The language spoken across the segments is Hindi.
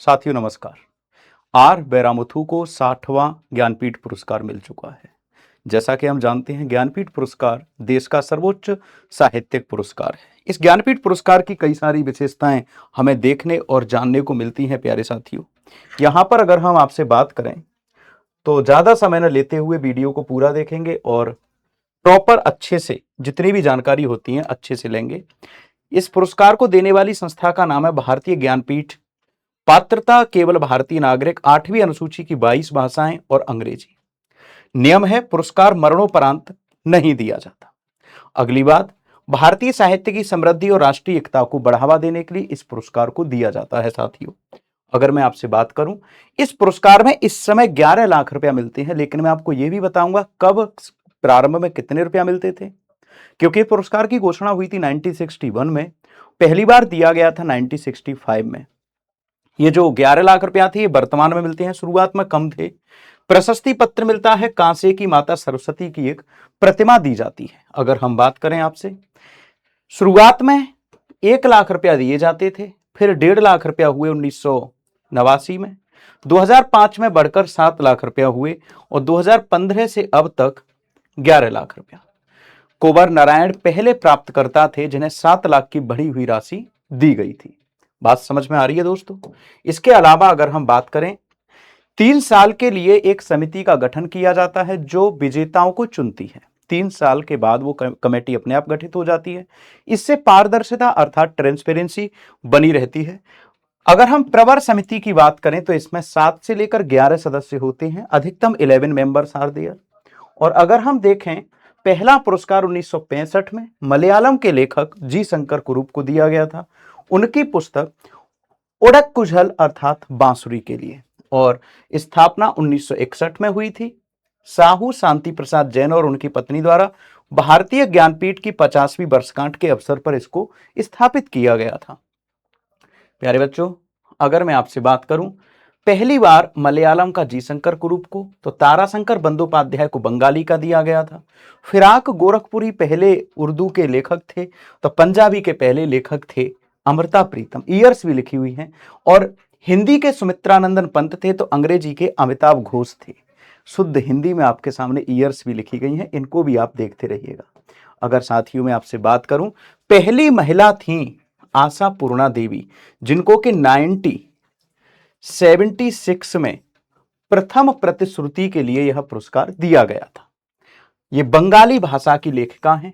साथियों नमस्कार। आर बैरामुथु को 60वां ज्ञानपीठ पुरस्कार मिल चुका है। जैसा कि हम जानते हैं, ज्ञानपीठ पुरस्कार देश का सर्वोच्च साहित्यिक पुरस्कार है। इस ज्ञानपीठ पुरस्कार की कई सारी विशेषताएं हमें देखने और जानने को मिलती हैं प्यारे साथियों। यहाँ पर अगर हम आपसे बात करें तो ज्यादा समय न लेते हुए वीडियो को पूरा देखेंगे और प्रॉपर अच्छे से जितनी भी जानकारी होती है अच्छे से लेंगे। इस पुरस्कार को देने वाली संस्था का नाम है भारतीय ज्ञानपीठ। पात्रता केवल भारतीय नागरिक, 8वीं अनुसूची की 22 भाषाएं और अंग्रेजी। नियम है पुरस्कार मरणोपरांत नहीं दिया जाता। अगली बात, भारतीय साहित्य की समृद्धि और राष्ट्रीय एकता को बढ़ावा देने के लिए इस पुरस्कार को दिया जाता है। साथियों, अगर मैं आपसे बात करूं, इस पुरस्कार में इस समय 11 लाख रुपया मिलते हैं, लेकिन मैं आपको यह भी बताऊंगा कब प्रारंभ में कितने रुपया मिलते थे। क्योंकि पुरस्कार की घोषणा हुई थी 1961 में, पहली बार दिया गया था 1965 में। ये जो 11 लाख रुपया थे ये वर्तमान में मिलते हैं, शुरुआत में कम थे। प्रशस्ति पत्र मिलता है, कांसे की माता सरस्वती की एक प्रतिमा दी जाती है। अगर हम बात करें आपसे, शुरुआत में 1 लाख रुपया दिए जाते थे, फिर 1.5 लाख रुपया हुए 1989 में, 2005 में बढ़कर 7 लाख रुपया हुए और 2015 से अब तक 11 लाख रुपया। कुंवर नारायण पहले प्राप्तकर्ता थे जिन्हें 7 लाख की बढ़ी हुई राशि दी गई थी। बात समझ में आ रही है दोस्तों। इसके अलावा अगर हम बात करें, 3 साल के लिए एक समिति का गठन किया जाता है जो विजेताओं को चुनती है। 3 साल के बाद वो कमेटी अपने आप गठित हो जाती है। इससे पारदर्शिता अर्थात ट्रांसपेरेंसी बनी रहती है। अगर हम प्रवर समिति की बात करें तो इसमें 7 से लेकर 11 सदस्य होते हैं। अधिकतम 11 मेंबर्स आर देयर। और अगर हम देखें, पहला पुरस्कार 1965 में मलयालम के लेखक जी शंकर कुरूप को दिया गया था, उनकी पुस्तक ओडक्कुझल अर्थात बांसुरी के लिए। और स्थापना 1961 में हुई थी। साहू शांति प्रसाद जैन और उनकी पत्नी द्वारा भारतीय ज्ञानपीठ की 50वीं वर्षगांठ के अवसर पर इसको स्थापित किया गया था। प्यारे बच्चों, अगर मैं आपसे बात करूं, पहली बार मलयालम का जी शंकर कुरूप को, तो ताराशंकर बंदोपाध्याय को बंगाली का दिया गया था। फिराक गोरखपुरी पहले उर्दू के लेखक थे, तो पंजाबी के पहले लेखक थे अमृता प्रीतम, ईयर्स भी लिखी हुई हैं। और हिंदी के सुमित्रानंदन पंत थे, तो अंग्रेजी के अमिताभ घोष थे। शुद्ध हिंदी में आपके सामने ईयर्स भी लिखी गई हैं, इनको भी आप देखते रहिएगा। अगर साथियों मैं आपसे बात करूं, पहली महिला थी आशा पूर्णा देवी, जिनको कि 1976 में प्रथम प्रतिश्रुति के लिए यह पुरस्कार दिया गया था। ये बंगाली भाषा की लेखिका हैं।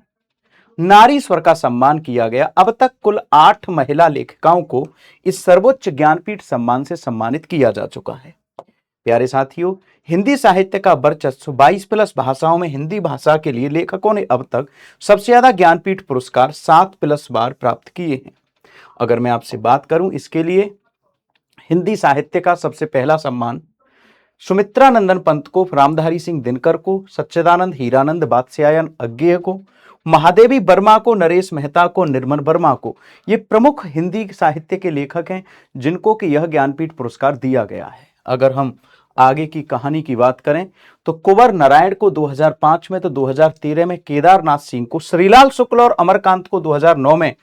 नारी स्वर का सम्मान किया गया। अब तक कुल 8 महिला लेखिकाओं को इस सर्वोच्च ज्ञानपीठ सम्मान से सम्मानित किया जा चुका है। प्यारे साथियों, हिंदी साहित्य का वर्चस्व 22+ भाषाओं में हिंदी भाषा के लिए लेखकों ने अब तक सबसे ज्यादा ज्ञानपीठ पुरस्कार 7+ बार प्राप्त किए हैं। अगर मैं आपसे बात करूं, इसके लिए हिंदी साहित्य का सबसे पहला सम्मान सुमित्रानंदन पंत को, रामधारी सिंह दिनकर को, सच्चिदानंद हीरानंद बादशाहन अज्ञेय को, महादेवी वर्मा को, नरेश मेहता को, निर्मल वर्मा को, ये प्रमुख हिंदी साहित्य के लेखक हैं जिनको कि यह ज्ञानपीठ पुरस्कार दिया गया है। अगर हम आगे की कहानी की बात करें तो कुंवर नारायण को 2005 में, तो 2013 में केदारनाथ सिंह को, श्रीलाल शुक्ल और अमरकांत को 2009 में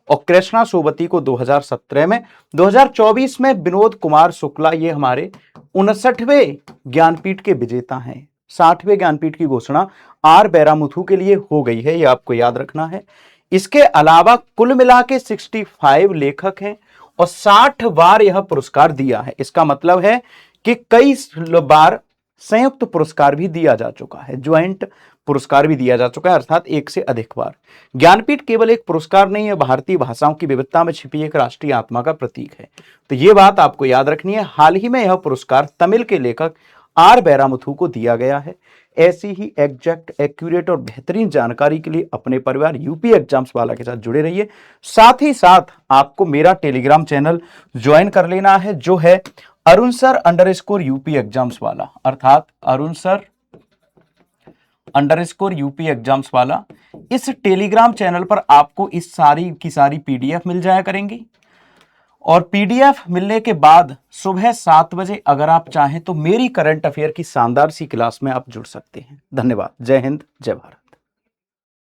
और कृष्णा सोबती को 2017 में, 2024 में विनोद कुमार शुक्ला, ये हमारे 59वें ज्ञानपीठ के विजेता हैं। 60वें ज्ञानपीठ की घोषणा आर बैरामुथु के लिए हो गई है, ये आपको याद रखना है। इसके अलावा कुल मिला के 65 लेखक हैं और 60 बार यह पुरस्कार दिया है। इसका मतलब है कि कई बार संयुक्त पुरस्कार भी दिया जा चुका है, ज्वाइंट पुरस्कार भी दिया जा चुका है, अर्थात 1 से अधिक बार। ज्ञानपीठ केवल एक पुरस्कार नहीं है, भारतीय भाषाओं की विविधता में छिपी एक राष्ट्रीय आत्मा का प्रतीक है। तो ये बात आपको याद रखनी है। हाल ही में यह पुरस्कार तमिल के लेखक आर बैरामुथु को दिया गया है। ऐसी ही एग्जैक्ट, एक्यूरेट और बेहतरीन जानकारी के लिए अपने परिवार यूपी एग्जाम्स वाला के साथ जुड़े रहिए। साथ ही साथ आपको मेरा टेलीग्राम चैनल ज्वाइन कर लेना है, जो है अरुण सर _ यूपी एग्जाम्स वाला, अर्थात अरुण सर _ यूपी एग्जाम्स वाला। इस टेलीग्राम चैनल पर आपको इस सारी की सारी पीडीएफ मिल जाया करेंगी। और पीडीएफ मिलने के बाद सुबह 7 बजे अगर आप चाहें तो मेरी करंट अफेयर की शानदार सी क्लास में आप जुड़ सकते हैं। धन्यवाद। जय हिंद, जय भारत।